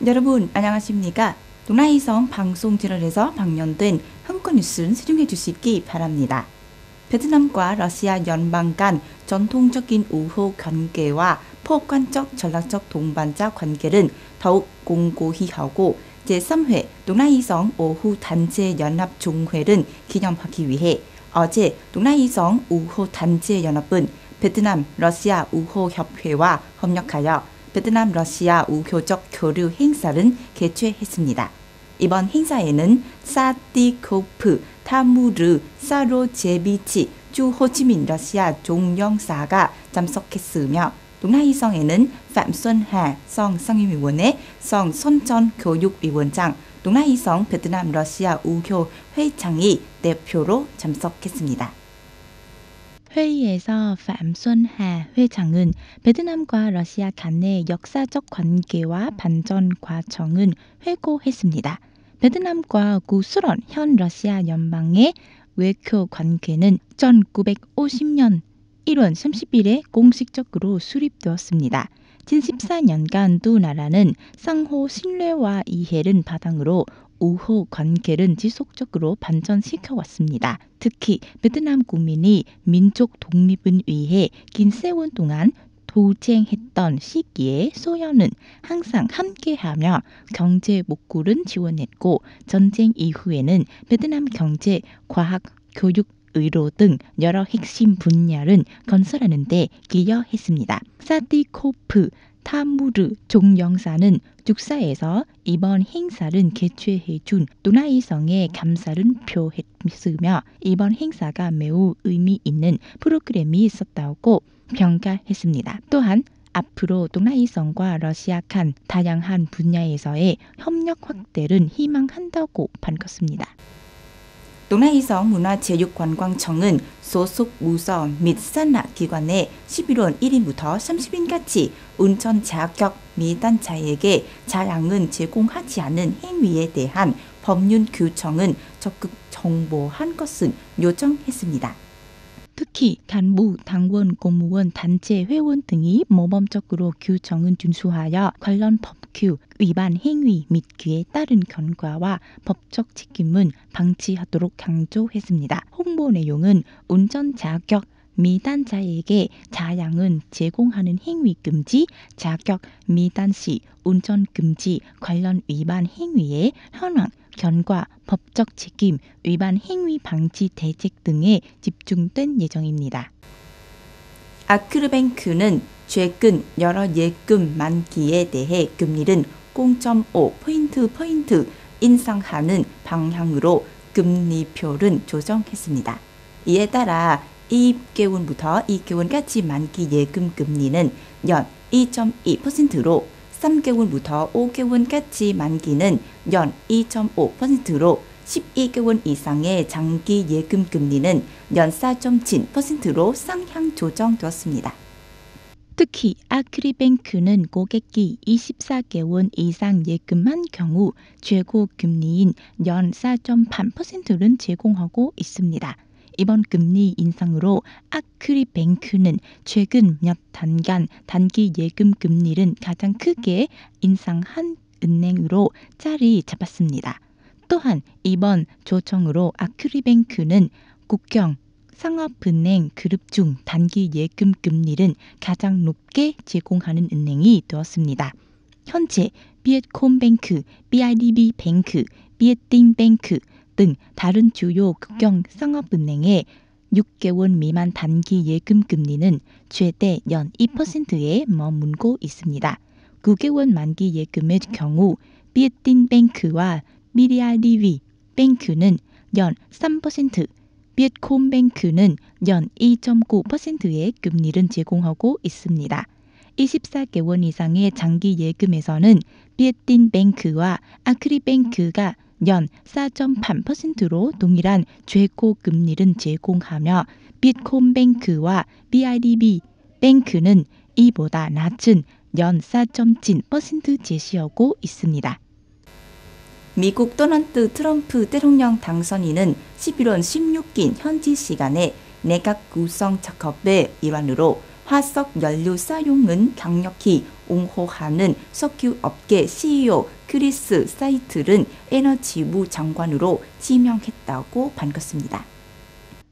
여러분 안녕하십니까? 동아이성 방송 채널에서 방영된 한국 뉴스를 수중해 주시기 바랍니다. 베트남과 러시아 연방 간 전통적인 우호 관계와 포관적 전략적 동반자 관계를 더욱 공고히 하고 제3회 동아이성 오후 단체 연합 종회를 기념하기 위해 어제 동아이성 우호 단체 연합은 베트남 러시아 우호 협회와 협력하여 베트남 러시아 우호적 교류 행사를 개최했습니다. 이번 행사에는 사티코프 타무르 사로제비치 주 호치민 러시아 종영사가 참석했으며 동아이성에는 phạm Xuân Hà 성 상임위원회, 성 손전 교육위원장, 동아이성 베트남 러시아 우호 회장이 대표로 참석했습니다. 회의에서 phạm Xuân Hà 회장은 베트남과 러시아 간의 역사적 관계와 반전 과정은 회고했습니다. 베트남과 구수론 현 러시아 연방의 외교 관계는 1950년 1월 30일에 공식적으로 수립되었습니다. 진 14년간 두 나라는 상호 신뢰와 이해를 바탕으로 우호 관계를 지속적으로 발전시켜왔습니다. 특히 베트남 국민이 민족 독립을 위해 긴 세월 동안 도쟁했던 시기에 소련은 항상 함께하며 경제 목구를 지원했고 전쟁 이후에는 베트남 경제, 과학, 교육, 의료 등 여러 핵심 분야를 건설하는 데 기여했습니다. 사티코프 타무르 종영사는 축사에서 이번 행사를 개최해준 동아이성에 감사를 표했으며 이번 행사가 매우 의미 있는 프로그램이 있었다고 평가했습니다. 또한 앞으로 동아이성과 러시아 간 다양한 분야에서의 협력 확대를 희망한다고 밝혔습니다. 동아이성 문화체육관광청은 소속 부서 및 산하기관에 11월 1일부터 30일까지 운전 자격 미단자에게 차량은 제공하지 않은 행위에 대한 법률 규정은 적극 정보한 것을 요청했습니다. 특히 간부, 당원, 공무원, 단체 회원 등이 모범적으로 규정을 준수하여 관련 법규 위반 행위 및 그에 따른 결과와 법적 책임은 방치하도록 강조했습니다. 홍보 내용은 운전 자격 미단자에게 차량은 제공하는 행위 금지, 자격 미단 시 운전 금지 관련 위반 행위의 현황, 견과, 법적 책임, 위반 행위 방지 대책 등에 집중된 예정입니다. 아크르뱅크는 최근 여러 예금 만기에 대해 금리를 0.5포인트 인상하는 방향으로 금리표를 조정했습니다. 이에 따라 1개월부터 2개월까지 만기 예금 금리는 연 2.2%로 3개월부터 5개월까지 만기는 연 2.5%로 12개월 이상의 장기 예금 금리는 연 4.7%로 상향 조정되었습니다. 특히 아크리뱅크는 고객이 24개월 이상 예금한 경우 최고 금리인 연 4.8%를 제공하고 있습니다. 이번 금리 인상으로 아크리뱅크는 최근 몇 단간 단기 예금 금리를 가장 크게 인상한 은행으로 자리 잡았습니다. 또한 이번 조정으로 아크리뱅크는 국경 상업은행 그룹 중 단기 예금 금리를 가장 높게 제공하는 은행이 되었습니다. 현재 비엣콤뱅크, BIDB 뱅크, 비엣띵뱅크 등 다른 주요 국경 상업은행의 6개월 미만 단기 예금 금리는 최대 연 2%에 머물고 있습니다. 9개월 만기 예금의 경우 비엣띵뱅크와 BIDB 뱅크는 연 3%, 비엣콤뱅크는 연 2.9%의 금리를 제공하고 있습니다. 24개월 이상의 장기 예금에서는 비엣띵뱅크와 아크리뱅크가 연 4.8%로 동일한 최고 금리를 제공하며 비트콤뱅크와 BIDB 뱅크는 이보다 낮은 연 4.7% 제시하고 있습니다. 미국 도널드 트럼프 대통령 당선인은 11월 16일 현지 시간에 내각 구성 작업의 일환으로 화석 연료 사용은 강력히 옹호하는 석유 업계 CEO 크리스 사이틀은 에너지부 장관으로 지명했다고 밝혔습니다.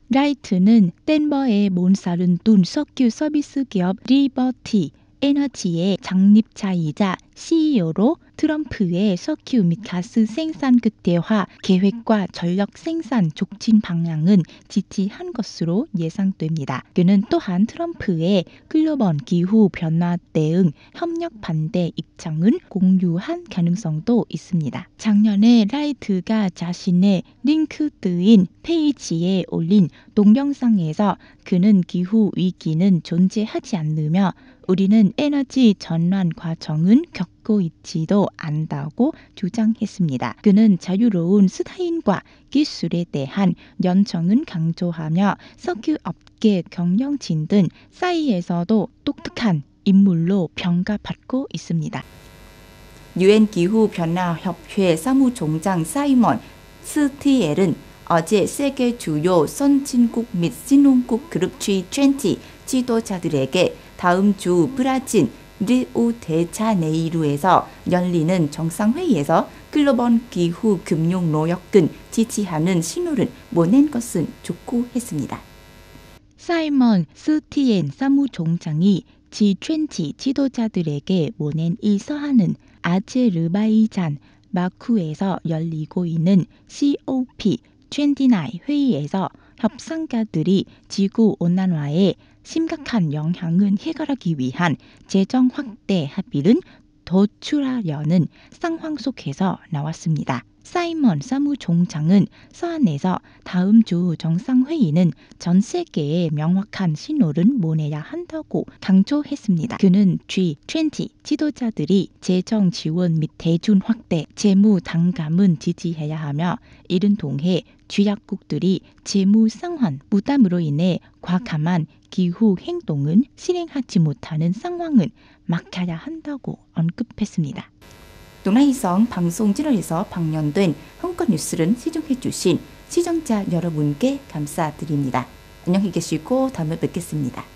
라이트는 덴버의 몬사른 둔 석유 서비스 기업 리버티 에너지의 창립자이자 CEO로 트럼프의 석유 및 가스 생산 극대화 계획과 전력 생산 촉진 방향은 지지한 것으로 예상됩니다. 그는 또한 트럼프의 글로벌 기후 변화 대응 협력 반대 입장은 공유한 가능성도 있습니다. 작년에 라이트가 자신의 링크드인 페이지에 올린 동영상에서 그는 기후 위기는 존재하지 않으며 우리는 에너지 전환 과정은 겪고 있지도 않다고 주장했습니다. 그는 자유로운 스타일과 기술에 대한 연청은 강조하며 석유 업계 경영진 등 사이에서도 똑똑한 인물로 평가받고 있습니다. 유엔 기후변화협회 사무총장 사이먼 스티엘은 어제 세계 주요 선진국 및 신흥국 그룹 G20 지도자들에게 다음 주 브라질 리우데자네이루에서 열리는 정상회의에서 글로벌 기후 금융 노력을 지지하는 신호를 보낸 것은 좋고 했습니다. 사이먼 스티엔 사무총장이 G20 지도자들에게 보낸 이 서한은 아제르바이잔 바쿠에서 열리고 있는 COP29 회의에서 협상가들이 지구온난화에 심각한 영향을 해결하기 위한 재정 확대 합의를 도출하려는 상황 속에서 나왔습니다. 사이먼 사무총장은 서한에서 다음 주 정상회의는 전 세계에 명확한 신호를 보내야 한다고 강조했습니다. 그는 G20 지도자들이 재정 지원 및 대중 확대, 재무 단감은 지지해야 하며 이를 통해 주약국들이 재무 상환 부담으로 인해 과감한 기후 행동은 실행하지 못하는 상황을 막아야 한다고 언급했습니다. 동아이성 방송 채널에서 방영된 한국 뉴스를 시청해 주신 시청자 여러분께 감사드립니다. 안녕히 계시고 다음에 뵙겠습니다.